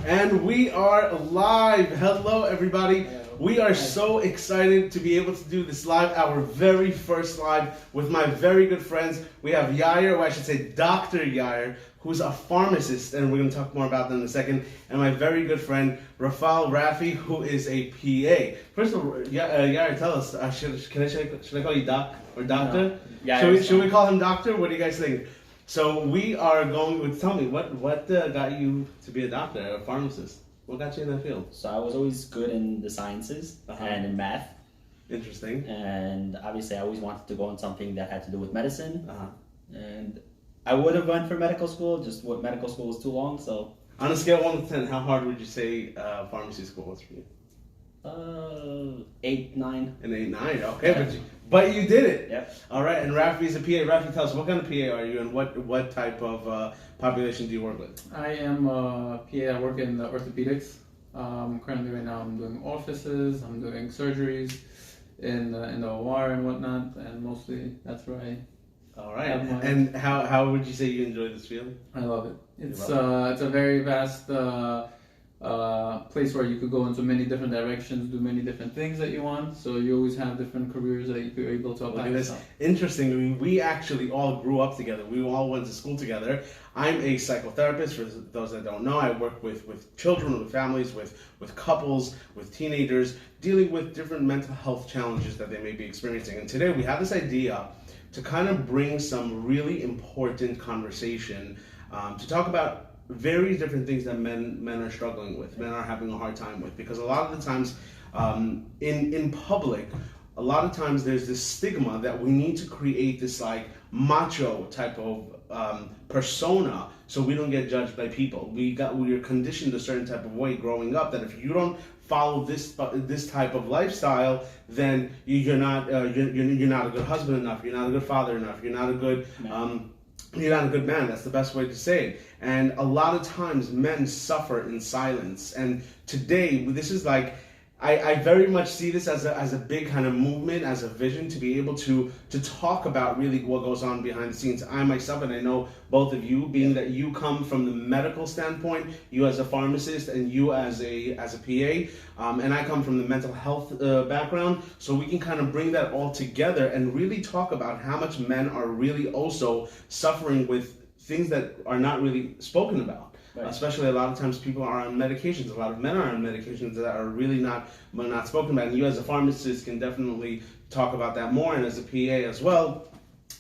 And we are live. Hello, everybody. We are so excited to be able to do this live, our very first live with my very good friends. We have Yair, or I should say Dr. Yair, who's a pharmacist, and we're going to talk more about that in a second, and my very good friend Rafal Rafi, who is a PA. First of all, Yair, tell us, should I call you Doc or Doctor? No. Yeah, should we call him Doctor? What do you guys think? So we are going with, tell me, what got you to be a doctor, a pharmacist? What got you in that field? So I was always good in the sciences and in math. Interesting. And obviously I always wanted to go in something that had to do with medicine. And I would have went for medical school, just what medical school was too long, so. On a scale of 1 to 10, how hard would you say pharmacy school was for you? 8, 9. An 8, 9, okay, yeah. but you did it. Yep. All right, and Rafi's a PA. Rafi, tell us, what kind of PA are you, and what type of population do you work with? I am a PA. I work in the orthopedics. Currently, right now, I'm doing offices. I'm doing surgeries in the OR and whatnot, and mostly that's where I. All right. And how would you say you enjoy this field? I love it. It's a very vast place where you could go into many different directions, do many different things that you want. So you always have different careers that you're able to apply. Interesting. We actually all grew up together. We all went to school together. I'm a psychotherapist. For those that don't know, I work with children, with families, with couples, with teenagers, dealing with different mental health challenges that they may be experiencing. And today we have this idea to kind of bring some really important conversation to talk about very different things that men are struggling with, men are having a hard time with, because a lot of the times in public, a lot of times there's this stigma that we need to create this like macho type of persona so we don't get judged by people. We are conditioned a certain type of way growing up that if you don't follow this type of lifestyle, then you're not a good husband enough, you're not a good father enough, you're not a good man. That's the best way to say it. And a lot of times men suffer in silence. And today, this is like, I very much see this as a big kind of movement, as a vision to be able to talk about really what goes on behind the scenes. I myself, and I know both of you, being that you come from the medical standpoint, you as a pharmacist and you as a PA, and I come from the mental health background, so we can kind of bring that all together and really talk about how much men are really also suffering with things that are not really spoken about. Right. Especially a lot of times people are on medications. A lot of men are on medications that are really not spoken about. And you as a pharmacist can definitely talk about that more, and as a PA as well.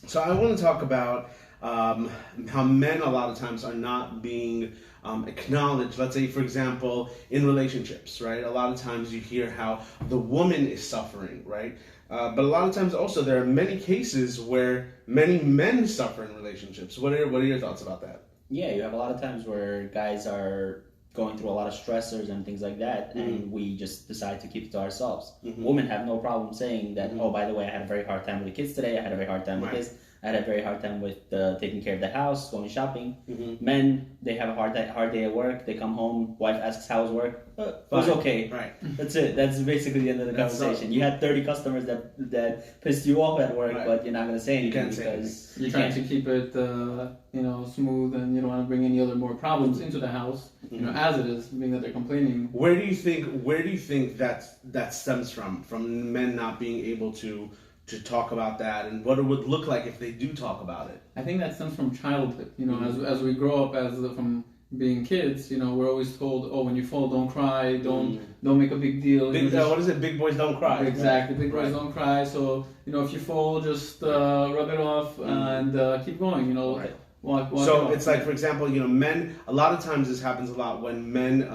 So I want to talk about how men a lot of times are not being acknowledged. Let's say, for example, in relationships, right? A lot of times you hear how the woman is suffering, right? But a lot of times also there are many cases where many men suffer in relationships. What are your thoughts about that? Yeah, you have a lot of times where guys are going through a lot of stressors and things like that, and we just decide to keep it to ourselves. Women have no problem saying that, oh, by the way, I had a very hard time with the kids today, I had a very hard time with this, I had a very hard time with taking care of the house, going shopping. Men, they have a hard day at work, they come home, wife asks how's work, it was okay. Right. That's it. That's basically the end of the conversation. You had 30 customers that pissed you off at work, but you're not going to say anything because you're trying to keep it smooth, and you don't want to bring any other more problems into the house, as it is, being that they're complaining. Where do you think that stems from men not being able to talk about that, and what it would look like if they do talk about it? I think that stems from childhood. As we grow up from being kids, we're always told, oh, when you fall, don't cry, don't make a big deal. What is it? Big boys don't cry. Exactly, big boys don't cry. So if you fall, just rub it off and keep going. Walk so off. It's like, for example, men. A lot of times this happens a lot when men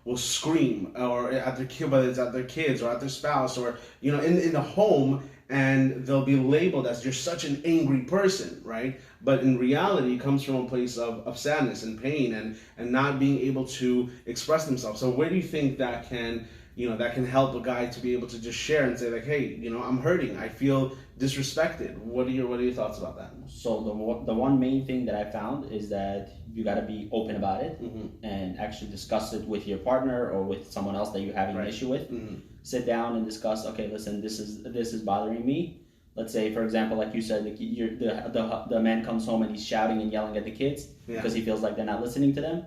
will scream or at their kid, whether it's at their kids or at their spouse or in the home. And they'll be labeled as, you're such an angry person, right? But in reality, it comes from a place of sadness and pain and not being able to express themselves. So where do you think that can help a guy to be able to just share and say like, hey, I'm hurting, I feel disrespected. What are your thoughts about that? So the one main thing that I found is that you got to be open about it and actually discuss it with your partner or with someone else that you're having an issue with. Sit down and discuss, okay, listen, this is bothering me. Let's say, for example, like you said, the man comes home and he's shouting and yelling at the kids because he feels like they're not listening to them.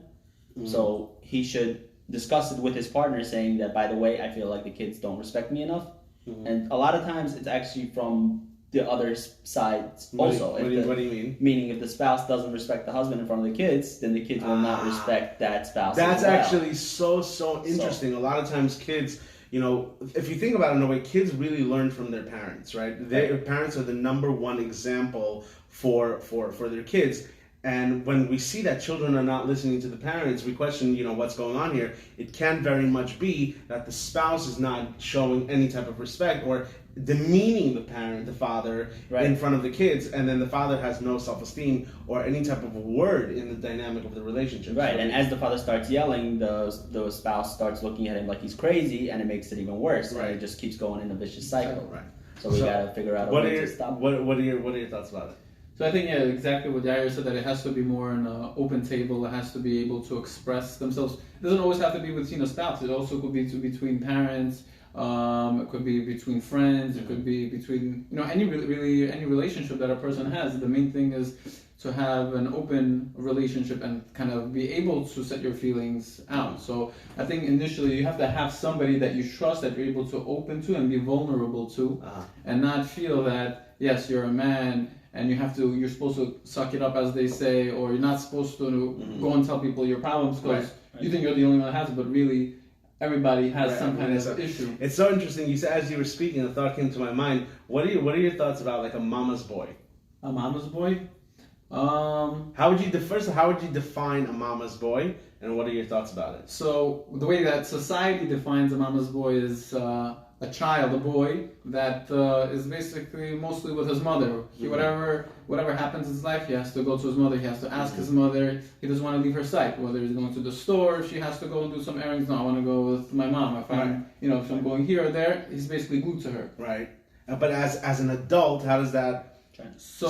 So he should discuss it with his partner, saying that, by the way, I feel like the kids don't respect me enough. And a lot of times it's actually from the other side also. What do you mean? Meaning, if the spouse doesn't respect the husband in front of the kids, then the kids will not respect that spouse. That's as well. actually so interesting. A lot of times kids, you know, if you think about it in a way, kids really learn from their parents, right? Their parents are the number one example for their kids. And when we see that children are not listening to the parents, we question, you know, what's going on here. It can very much be that the spouse is not showing any type of respect or demeaning the parent, the father, in front of the kids, and then the father has no self-esteem or any type of word in the dynamic of the relationship. Right, and as the father starts yelling, the spouse starts looking at him like he's crazy, and it makes it even worse. Right, and it just keeps going in a vicious cycle. Right. So we gotta figure out a way to stop. What are your thoughts about it? So I think, yeah, exactly what Yair said, that it has to be more an open table. It has to be able to express themselves. It doesn't always have to be with, you know, spouse. It also could be between parents. It could be between friends. It could be between, you know, any relationship that a person has. The main thing is to have an open relationship and kind of be able to set your feelings out. So I think initially you have to have somebody that you trust, that you're able to open to and be vulnerable to, and not feel that, yes, you're a man and you're supposed to suck it up, as they say, or you're not supposed to go and tell people your problems because you think you're the only one that has it, but really everybody has some kind of issue. It's so interesting. You said, as you were speaking, a thought came to my mind. What are your thoughts about like a mama's boy? A mama's boy? How would you define a mama's boy, and what are your thoughts about it? So the way that society defines a mama's boy is a child, a boy that is basically mostly with his mother. Whatever happens in his life, he has to go to his mother. He has to ask his mother. He doesn't want to leave her sight. Whether he's going to the store, if she has to go and do some errands. No, I want to go with my mom. If I'm going here or there, he's basically glued to her. Right. But as an adult, how does that? So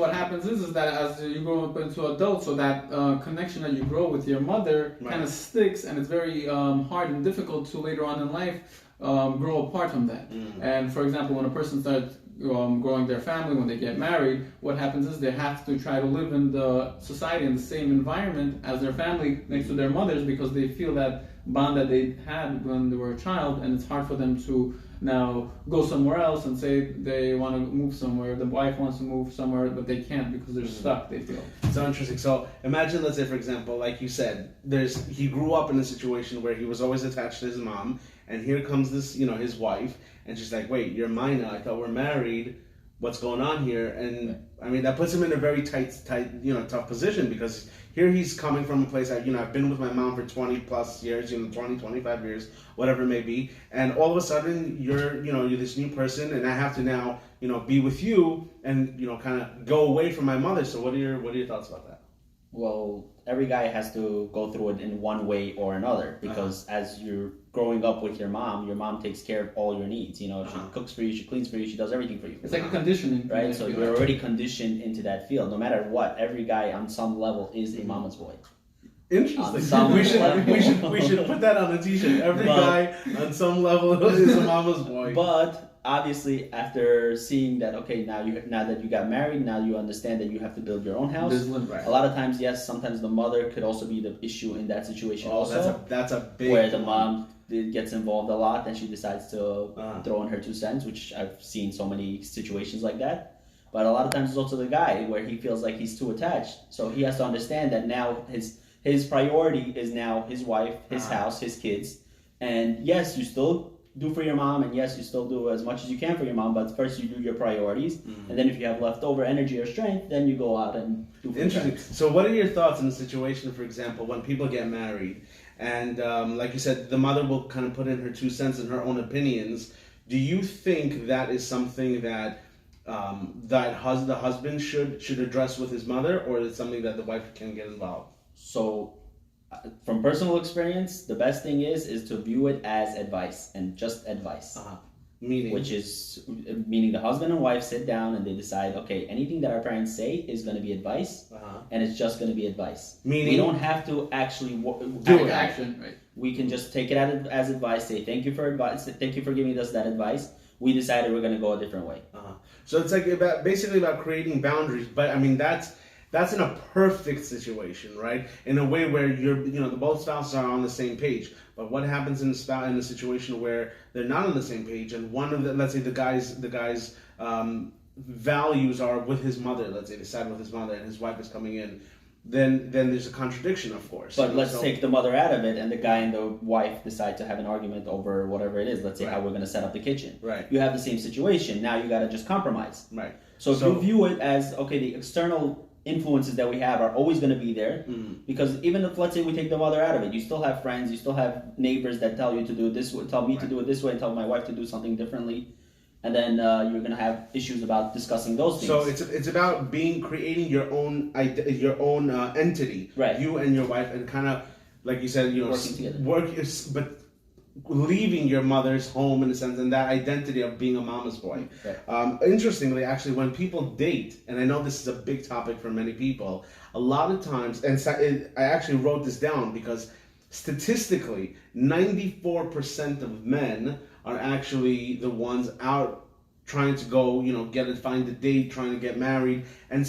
what happens is that as you grow up into adult, so that connection that you grow with your mother kind of sticks, and it's very hard and difficult to later on in life grow apart from that. And for example, when a person starts growing their family, when they get married, what happens is they have to try to live in the society, in the same environment as their family, next to their mothers, because they feel that bond that they had when they were a child, and it's hard for them to now go somewhere else and say they want to move somewhere. The wife wants to move somewhere, but they can't because they're stuck, they feel. So interesting. So imagine, let's say, for example, like you said, he grew up in a situation where he was always attached to his mom, and here comes this, you know, his wife, and she's like, wait, you're mine now. I thought we're married. What's going on here? And I mean, that puts him in a very tight, tough position, because here he's coming from a place that, you know, I've been with my mom for 20 plus years, 20, 25 years, whatever it may be. And all of a sudden you're this new person, and I have to now, be with you and, kind of go away from my mother. So what are your thoughts about that? Well, every guy has to go through it in one way or another, because as you're growing up with your mom takes care of all your needs. She cooks for you, she cleans for you, she does everything for you. It's like a conditioning. Right? So you're already conditioned into that field. No matter what, every guy on some level is a mama's boy. Interesting. We should put that on a t-shirt. Every guy on some level is a mama's boy. But obviously, after seeing that, okay, now that you got married, now you understand that you have to build your own house. Right. A lot of times, yes, sometimes the mother could also be the issue in that situation. That's a big where the mom gets involved a lot, and she decides to throw in her 2 cents, which I've seen so many situations like that. But a lot of times it's also the guy where he feels like he's too attached, so he has to understand that now his priority is now his wife, his house, his kids, and yes, you still do for your mom, and yes, you still do as much as you can for your mom, but first you do your priorities, and then if you have leftover energy or strength, then you go out and do for Interesting. So what are your thoughts in the situation, for example, when people get married, and like you said, the mother will kind of put in her 2 cents and her own opinions? Do you think that is something that the husband should address with his mother, or is it something that the wife can get involved? So, from personal experience, the best thing is to view it as advice, and just advice. Meaning the husband and wife sit down and they decide, okay, anything that our parents say is going to be advice, and it's just going to be advice. Meaning we don't have to actually do action. Right? We can just take it as advice, say thank you for advice, thank you for giving us that advice. We decided we're going to go a different way. So it's like basically about creating boundaries, but I mean that's that's in a perfect situation, right? In a way where the both spouses are on the same page. But what happens in a situation where they're not on the same page, and one of the, let's say the guy's values are with his mother, let's say they side with his mother, and his wife is coming in, then there's a contradiction, of course. But let's take the mother out of it, and the guy and the wife decide to have an argument over whatever it is. Let's say how we're going to set up the kitchen. Right. You have the same situation. Now you got to just compromise. Right. So if you view it as, okay, the external influences that we have are always going to be there, because even if, let's say, we take the mother out of it, you still have friends, you still have neighbors that tell you to do it this way, tell me to do it this way, and tell my wife to do something differently. And then you're gonna have issues about discussing those things. So it's about creating your own entity, right? You and your wife, and kind of like you said, working together. But leaving your mother's home in a sense, and that identity of being a mama's boy. Right. Interestingly, actually, when people date, and I know this is a big topic for many people, a lot of times, and I actually wrote this down because statistically, 94% of men are actually the ones out trying to go, find a date, trying to get married, and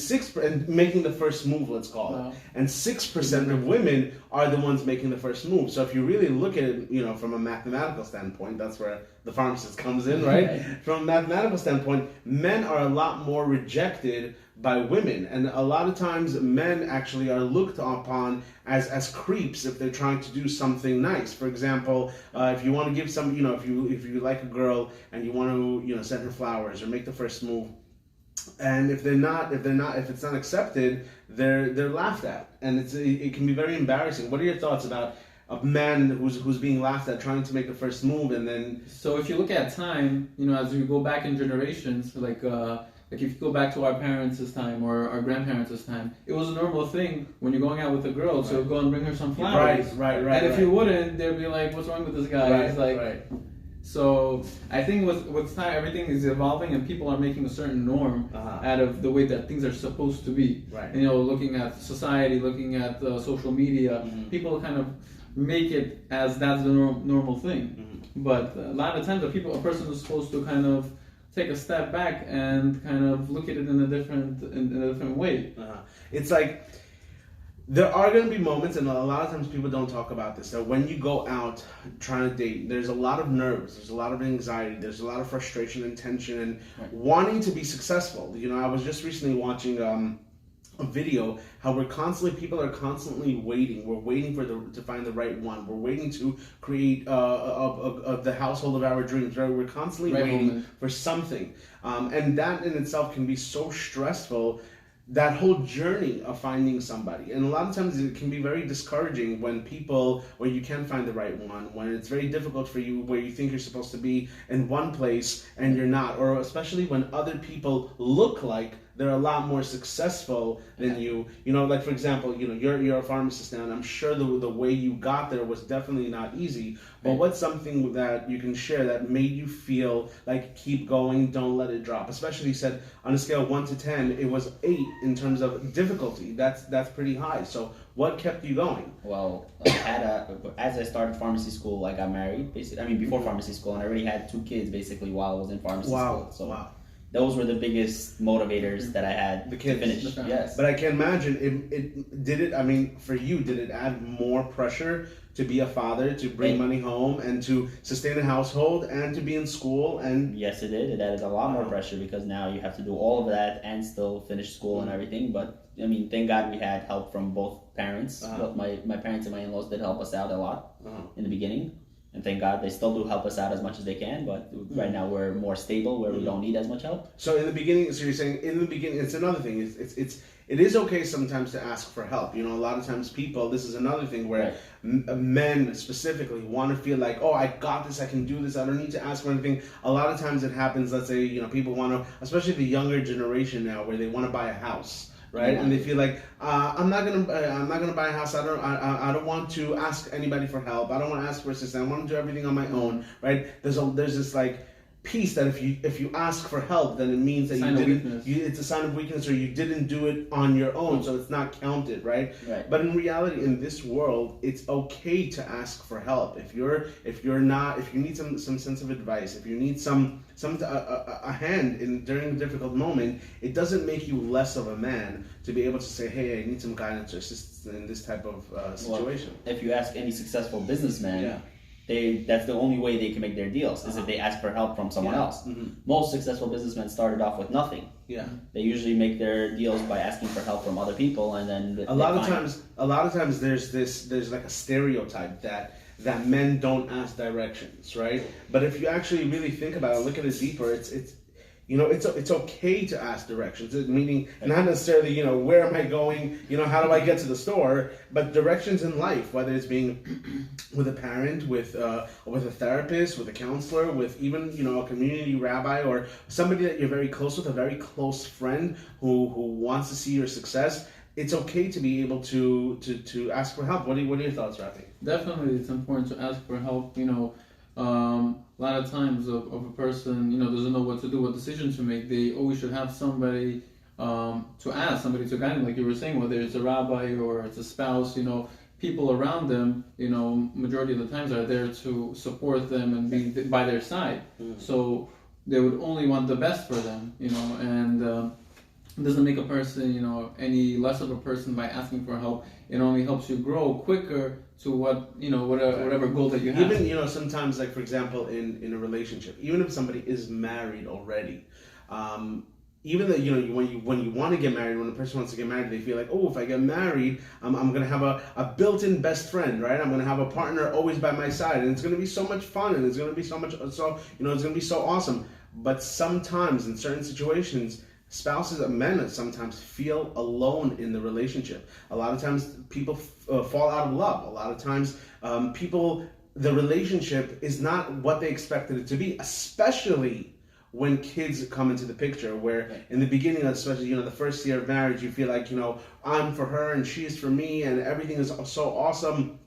making the first move, let's call it. And 6% of women are the ones making the first move. So if you really look at it, from a mathematical standpoint, that's where the pharmacist comes in, right? From a mathematical standpoint, men are a lot more rejected by women, and a lot of times men actually are looked upon as creeps if they're trying to do something nice. For example, if you want to give some, if you like a girl and you want to send her flowers or make the first move, and if it's not accepted, they're laughed at, and it can be very embarrassing. What are your thoughts about a man who's being laughed at trying to make the first move, and then? So if you look at time, as we go back in generations, like if you go back to our parents' time or our grandparents' time, it was a normal thing when you're going out with a girl to go and bring her some flowers. Right. And if you wouldn't, they'd be like, "What's wrong with this guy?" Right, it's like, right. So I think with time, everything is evolving, and people are making a certain norm out of the way that things are supposed to be. Right. And, looking at society, looking at social media, people kind of make it as that's the normal thing. But a lot of times, a person is supposed to kind of take a step back and kind of look at it in a different way. It's like there are going to be moments, and a lot of times people don't talk about this, that when you go out trying to date, there's a lot of nerves, there's a lot of anxiety, there's a lot of frustration and tension and wanting to be successful. I was just recently watching a video how people are constantly waiting. We're waiting to find the right one. We're waiting to create the household of our dreams. Right? We're constantly waiting for something, and that in itself can be so stressful. That whole journey of finding somebody, and a lot of times it can be very discouraging when you can't find the right one, when it's very difficult for you, where you think you're supposed to be in one place and you're not, or especially when other people look like they're a lot more successful than you. Like for example, you're a pharmacist now, and I'm sure the way you got there was definitely not easy. But what's something that you can share that made you feel like keep going, don't let it drop? Especially you said on a scale of 1 to 10, it was 8 in terms of difficulty. That's pretty high. So what kept you going? Well, as I started pharmacy school, I got married. Before pharmacy school, and I already had 2 kids basically while I was in pharmacy school. So those were the biggest motivators that I had to finish. Yes. But I can imagine for you, did it add more pressure to be a father, to bring money home, and to sustain a household, and to be in school? And yes, it did. It added a lot more pressure because now you have to do all of that and still finish school and everything. But thank God we had help from both parents. Both my parents and my in-laws did help us out a lot in the beginning. And thank God they still do help us out as much as they can, but right now we're more stable where we don't need as much help. So you're saying in the beginning, it's another thing. It is okay sometimes to ask for help. A lot of times this is another thing where men specifically want to feel like, oh, I got this, I can do this, I don't need to ask for anything. A lot of times it happens, let's say, people want to, especially the younger generation now, where they want to buy a house. Right, and they feel like I'm not gonna buy a house. I don't want to ask anybody for help. I don't want to ask for assistance. I want to do everything on my own. Right? There's this like piece that if you ask for help, then it means that it's a sign of weakness, or you didn't do it on your own, so it's not counted, right? But in reality, in this world, it's okay to ask for help. If you need some sense of advice, if you need a hand during a difficult moment, it doesn't make you less of a man to be able to say, hey, I need some guidance or assistance in this type of situation. Well, if you ask any successful businessman, that's the only way they can make their deals, is if they ask for help from someone else. Most successful businessmen started off with nothing. They usually make their deals by asking for help from other people, and then a lot of times there's like a stereotype that men don't ask directions, right? But if you actually really think about it, look at it deeper, it's okay to ask directions, meaning not necessarily, where am I going, how do I get to the store, but directions in life, whether it's being with a parent, with a therapist, with a counselor, with even, a community rabbi, or somebody that you're very close with, a very close friend who wants to see your success. It's okay to be able to ask for help. What are your thoughts, Rafi? Definitely, it's important to ask for help. A lot of times of a person, doesn't know what to do, what decision to make. They always should have somebody to ask, somebody to guide them, like you were saying, whether it's a rabbi or it's a spouse. People around them, majority of the times are there to support them and be by their side. So they would only want the best for them, and it doesn't make a person, any less of a person by asking for help. It only helps you grow quicker to whatever goal that you have. Even, sometimes, like, for example, in a relationship, even if somebody is married already, even though, when you want to get married, when a person wants to get married, they feel like, oh, if I get married, I'm going to have a built-in best friend, right? I'm going to have a partner always by my side, and it's going to be so much fun, and it's going to be it's going to be so awesome. But sometimes, in certain situations, men sometimes feel alone in the relationship. A lot of times people fall out of love. A lot of times the relationship is not what they expected it to be, especially when kids come into the picture, where in the beginning, especially, the first year of marriage, you feel like, I'm for her and she's for me and everything is so awesome.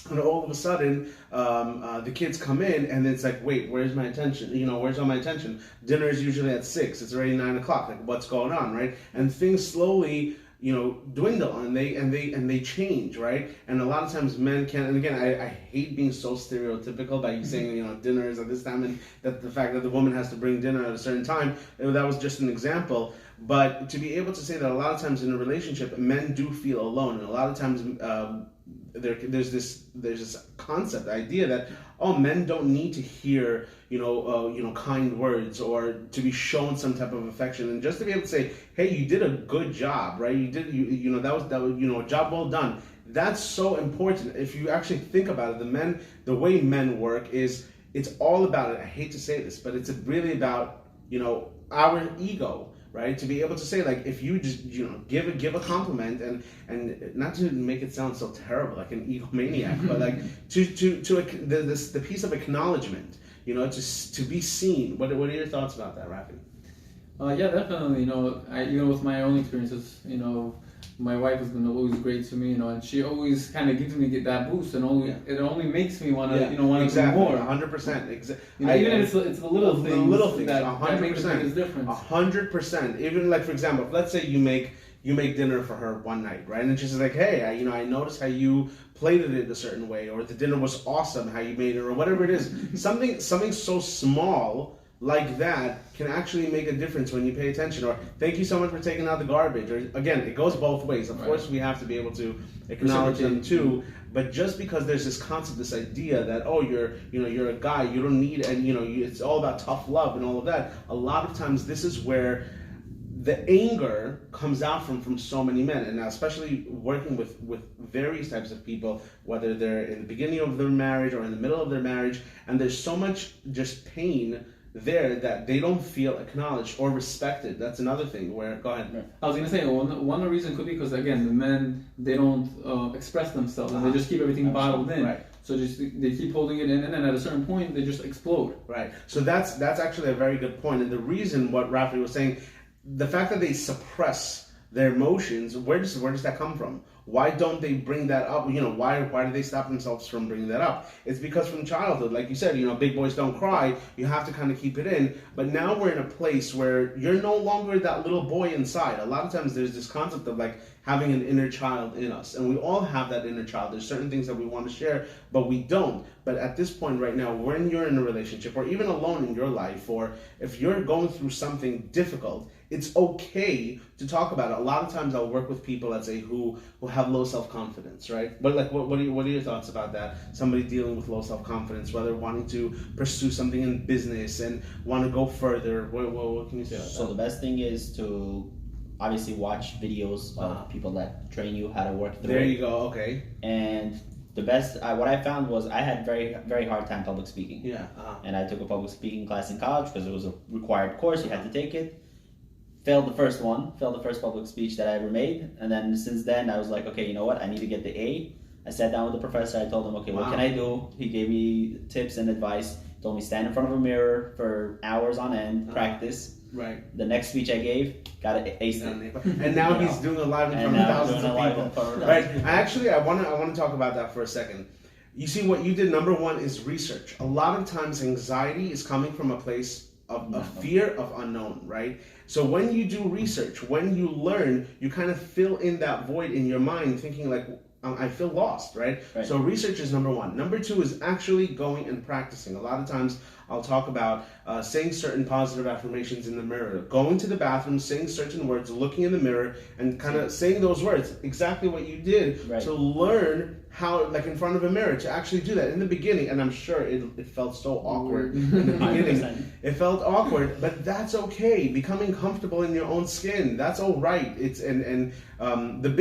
And all of a sudden, the kids come in, and it's like, wait, where's my attention? Where's all my attention? Dinner is usually at 6. It's already 9 o'clock. Like, what's going on, right? And things slowly, dwindle, and they change, right? And a lot of times men can. And again, I hate being so stereotypical by saying, dinner is at this time, and that the fact that the woman has to bring dinner at a certain time. That was just an example. But to be able to say that a lot of times in a relationship, men do feel alone, and a lot of times. There's this concept, idea that men don't need to hear kind words or to be shown some type of affection, and just to be able to say, hey, you did a good job, right? That was a job well done. That's so important. If you actually think about it, the way men work is, it's all about it. I hate to say this, but it's really about our ego. Right, to be able to say, like, if you just give a compliment, and not to make it sound so terrible, like an egomaniac, but like the piece of acknowledgement, to be seen. What are your thoughts about that, Rafi? Yeah, definitely. With my own experiences, my wife has been always great to me, and she always kind of gives me that boost, and it only makes me want to, want to do more. 100%. Even if it's the little things. The little things. That make the biggest difference. 100%. Even, like, for example, let's say you make dinner for her one night, right? And she's like, hey, I noticed how you plated it a certain way, or the dinner was awesome, how you made it, or whatever it is. Something so small like that can actually make a difference when you pay attention. Or, thank you so much for taking out the garbage. Or, again, it goes both ways. Of course, we have to be able to acknowledge them too. But just because there's this concept, this idea that, you're a guy, you don't need, and it's all about tough love and all of that. A lot of times, this is where the anger comes out from so many men, and especially working with various types of people, whether they're in the beginning of their marriage or in the middle of their marriage, and there's so much just pain there that they don't feel acknowledged or respected. That's another thing where, go ahead. I was going to say, one reason could be because, again, the men, they don't express themselves, and they just keep everything bottled in. Right. So they keep holding it in, and then at a certain point, they just explode. Right. So that's actually a very good point. And the reason what Rafi was saying, the fact that they suppress their emotions, where does that come from? Why don't they bring that up? Why do they stop themselves from bringing that up? It's because from childhood, like you said, big boys don't cry. You have to kind of keep it in. But now we're in a place where you're no longer that little boy inside. A lot of times there's this concept of like having an inner child in us, and we all have that inner child. There's certain things that we want to share, but we don't. But at this point right now, when you're in a relationship or even alone in your life, or if you're going through something difficult, it's okay to talk about it. A lot of times I'll work with people, let's say, who have low self-confidence, right? But like, what are your thoughts about that? Somebody dealing with low self-confidence, whether wanting to pursue something in business and want to go further. What can you say about that? So the best thing is to obviously watch videos of people that train you how to work through There it. you go, okay. And the best, what I found was I had very, very hard time public speaking. Yeah. And I took a public speaking class in college because it was a required course, you had to take it. Failed the first public speech that I ever made. And then since then, I was like, okay, you know what? I need to get the A. I sat down with the professor. I told him, okay, what can I do? He gave me tips and advice. Told me stand in front of a mirror for hours on end, practice. Right. The next speech I gave, got an ace. And now he's doing a live in front of thousands of people. Right. I want to talk about that for a second. You see, what you did, number one, is research. A lot of times anxiety is coming from a place of fear of unknown, right? So when you do research, when you learn, you kind of fill in that void in your mind thinking like, I feel lost, right? So research is number one. Number two is actually going and practicing. A lot of times I'll talk about saying certain positive affirmations in the mirror, going to the bathroom, saying certain words, looking in the mirror, and kind of saying those words, exactly what you did, to learn how, like in front of a mirror, to actually do that in the beginning. And I'm sure it felt so awkward in the beginning. It felt awkward, but that's okay. Becoming comfortable in your own skin, that's all right. The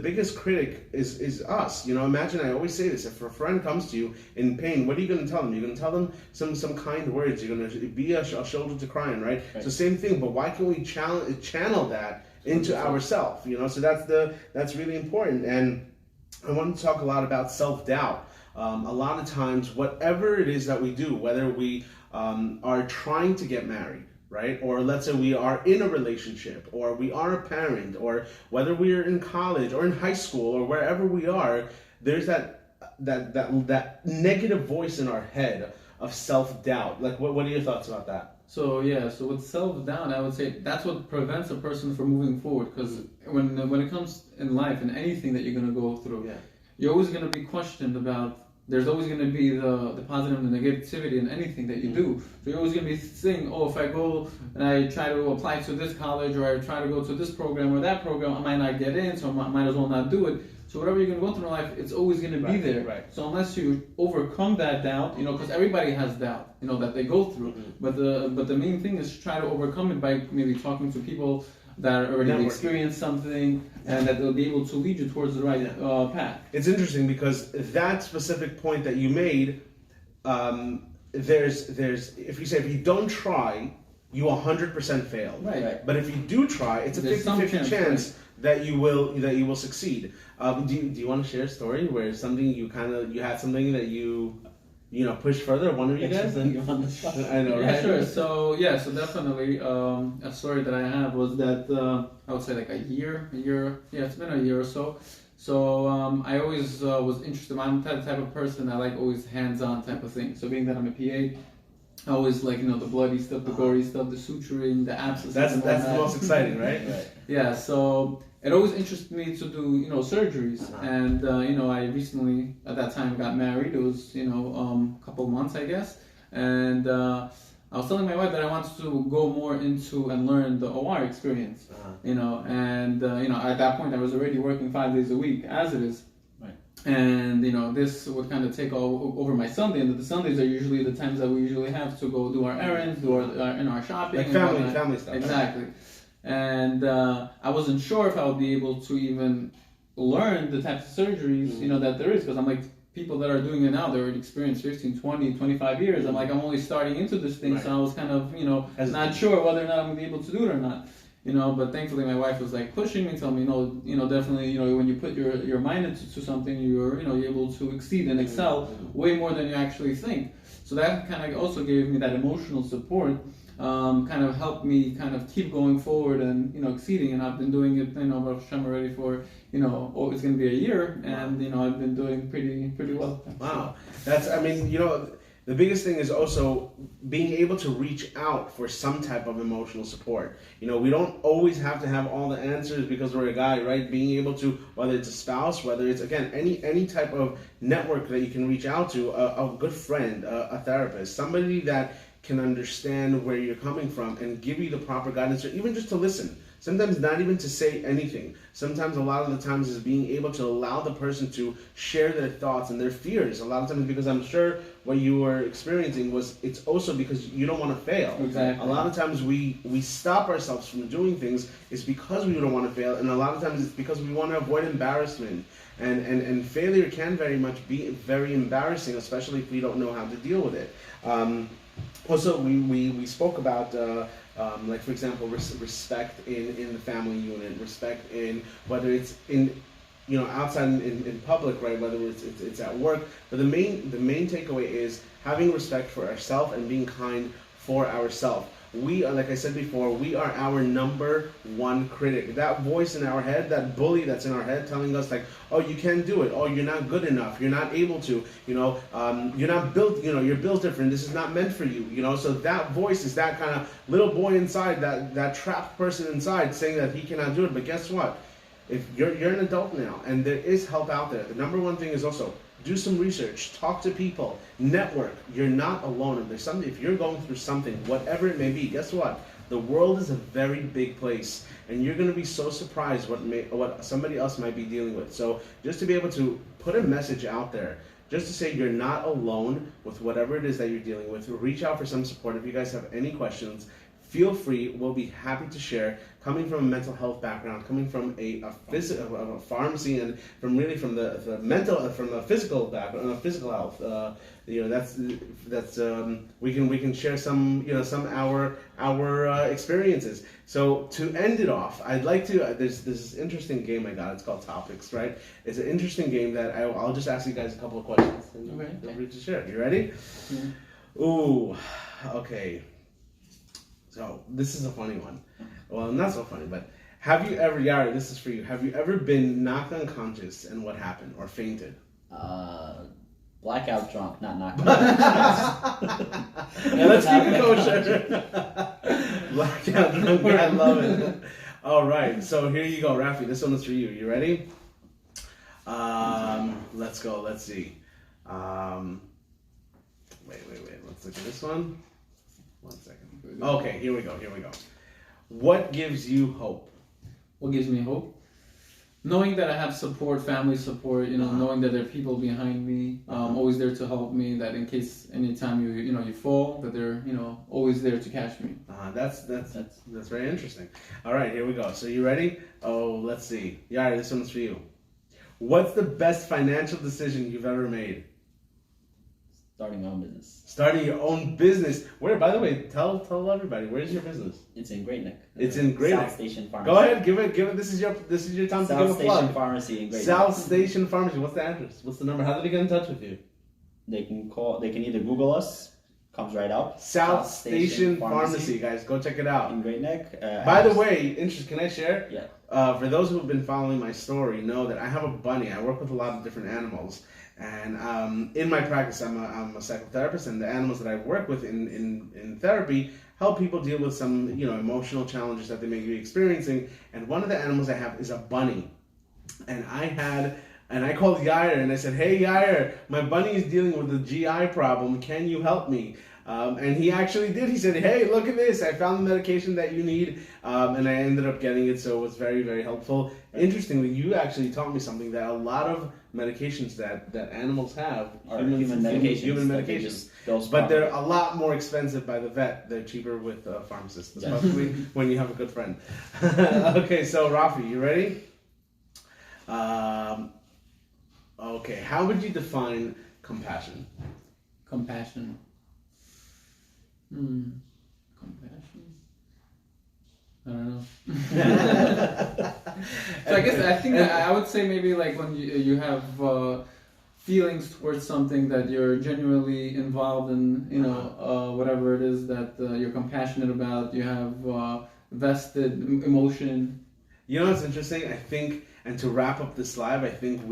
biggest critic is us. Imagine, I always say this: if a friend comes to you in pain, what are you going to tell them? You're going to tell them some kind words. You're going to be a shoulder to cry on, right? So same thing. But why can we channel that into ourselves? So that's really important. And I want to talk a lot about self-doubt. A lot of times, whatever it is that we do, whether we are trying to get married, right? Or let's say we are in a relationship, or we are a parent, or whether we're in college or in high school or wherever we are, there's that negative voice in our head of self-doubt. Like, what are your thoughts about that? So with self-doubt, I would say that's what prevents a person from moving forward. Because when it comes in life and anything that you're going to go through, you're always going to be questioned about. There's always going to be the positive and the negativity in anything that you do. So you're always going to be saying, oh, if I go and I try to apply to this college, or I try to go to this program or that program, I might not get in, so I might as well not do it. So whatever you're going to go through in life, it's always going to be there. Right. So unless you overcome that doubt, because everybody has doubt, that they go through. But the main thing is try to overcome it by maybe talking to people that already experienced something, and that they'll be able to lead you towards the right path. It's interesting because that specific point that you made, there's if you don't try, you 100% fail. Right. But if you do try, it's a 50-50 chance that you will succeed. Do you want to share a story where something you had something that you push further? One of you guys? I know, right? Sure. So definitely, a story that I have was that I would say like a year. Yeah, it's been a year or so. So I always was interested. I'm the type of person that like always hands-on type of thing. So being that I'm a PA, I always like the bloody stuff, the gory stuff, the suturing, the abscesses. That's the most exciting, right? Yeah. So it always interested me to do surgeries, and I recently at that time got married. It was a couple months, I guess, and I was telling my wife that I wanted to go more into and learn the OR experience, and at that point I was already working 5 days a week as it is. And this would kind of take over my Sunday, and the Sundays are usually the times that we usually have to go do our errands, do our shopping, like family stuff. Exactly. Right? And I wasn't sure if I would be able to even learn the types of surgeries that there is, because I'm like, people that are doing it now, they're experienced 15, 20, 25 years. I'm like, I'm only starting into this thing, so I was kind of not sure whether or not I'm gonna be able to do it or not. But thankfully my wife was like pushing me, telling me, definitely, when you put your mind into something, you're able to exceed and excel way more than you actually think. So that kind of also gave me that emotional support kind of helped me kind of keep going forward and exceeding. And I've been doing it, Baruch Hashem, already for it's going to be a year, and I've been doing pretty well. Wow, that's the biggest thing is also being able to reach out for some type of emotional support. We don't always have to have all the answers because we're a guy, right? Being able to, whether it's a spouse, whether it's, again, any type of network that you can reach out to, a good friend, a therapist, somebody that can understand where you're coming from and give you the proper guidance, or even just to listen. Sometimes not even to say anything. Sometimes, a lot of the times, is being able to allow the person to share their thoughts and their fears. A lot of times, because I'm sure what you were experiencing it's also because you don't want to fail. Exactly. A lot of times we stop ourselves from doing things is because we don't want to fail, and a lot of times it's because we want to avoid embarrassment. And failure can very much be very embarrassing, especially if we don't know how to deal with it. Also, we spoke about like, for example, respect in the family unit, respect in whether it's in outside in public, right? Whether it's at work. But the main takeaway is having respect for ourselves and being kind for ourselves. We are, like I said before, we are our number one critic. That voice in our head, that bully that's in our head telling us like, oh, you can't do it. Oh, you're not good enough. You're not able to. You're not built. You're built different. This is not meant for you. So that voice is that kind of little boy inside, that trapped person inside saying that he cannot do it. But guess what? If you're an adult now, and there is help out there. The number one thing is also do some research, talk to people, network. You're not alone. If you're going through something, whatever it may be, guess what? The world is a very big place, and you're going to be so surprised what somebody else might be dealing with. So just to be able to put a message out there, just to say you're not alone with whatever it is that you're dealing with. Reach out for some support. If you guys have any questions, feel free. We'll be happy to share. Coming from a mental health background, coming from a pharmacy, and from the mental, from a physical background, physical health. That's we can share some our experiences. So to end it off, I'd like to. There's this interesting game I got. It's called Topics, right? It's an interesting game that I'll just ask you guys a couple of questions and feel free to share. You ready? Mm-hmm. Ooh, okay. So this is a funny one. Well, not so funny, but have you ever, Yara, this is for you. Have you ever been knocked unconscious and what happened, or fainted? Blackout drunk, not knocked unconscious. Let's keep it kosher. Blackout drunk, I love it. All right, so here you go, Rafi. This one is for you. You ready? Let's go. Let's see. Wait. Let's look at this one. 1 second. Okay, here we go. What gives you hope? What gives me hope? Knowing that I have support, family support, knowing that there are people behind me, always there to help me, that in case anytime you fall, that they're, always there to catch me. That's very interesting. All right, here we go. So you ready? Oh, let's see. Yari, this one's for you. What's the best financial decision you've ever made? Starting my own business. Starting your own business. Where, by the way, tell everybody, where's your business? It's in Great Neck. It's in Great Neck. South Station Pharmacy. Go ahead, give it. This is your time to give a plug. South Station Pharmacy in Great Neck. South Station Pharmacy. What's the address? What's the number? How do they get in touch with you? They can either Google us. Comes right up. South Station Pharmacy, guys. Go check it out. In Great Neck. By the way, can I share? Yeah. For those who have been following my story, know that I have a bunny. I work with a lot of different animals. And in my practice, I'm a psychotherapist, and the animals that I work with in therapy help people deal with some emotional challenges that they may be experiencing. And one of the animals I have is a bunny, and I called Yair and I said, "Hey Yair, my bunny is dealing with a GI problem. Can you help me?" And he actually did. He said, "Hey, look at this. I found the medication that you need." And I ended up getting it, so it was very, very helpful. Interestingly, you actually taught me something, that a lot of medications that animals have are human medications. But they're a lot more expensive by the vet. They're cheaper with pharmacists, especially when you have a good friend. Okay, so Rafi, you ready? Okay, how would you define compassion? Compassion. Compassion. I don't know. So I think I would say maybe like when you have feelings towards something, that you're genuinely involved in, whatever it is that you're compassionate about, you have vested emotion. You know what's interesting? I think, and to wrap up this live, I think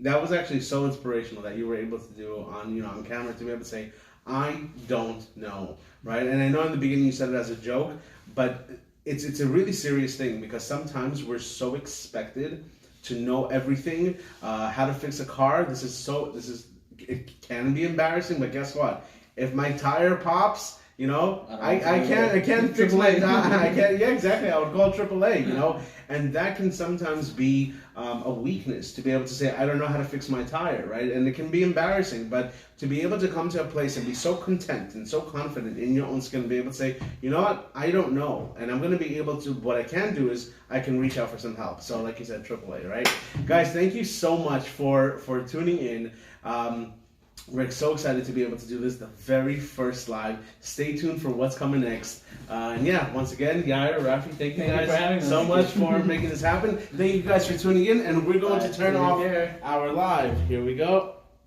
that was actually so inspirational that you were able to do on camera, to be able to say, I don't know, right? And I know in the beginning you said it as a joke, but it's a really serious thing, because sometimes we're so expected to know everything, how to fix a car. It can be embarrassing, but guess what? If my tire pops, I can't fix my tire. I can't. Yeah, exactly. I would call AAA. And that can sometimes be a weakness, to be able to say, I don't know how to fix my tire, right? And it can be embarrassing, but to be able to come to a place and be so content and so confident in your own skin, be able to say, you know what, I don't know, and I'm going to be able to, what I can do is I can reach out for some help. So like you said, AAA, right? Guys, thank you so much for tuning in. We're so excited to be able to do this, the very first live. Stay tuned for what's coming next. And yeah, once again, Yair, Rafi, thank you guys so much for making this happen. Thank you guys for tuning in, and we're going to turn off our live. Here we go.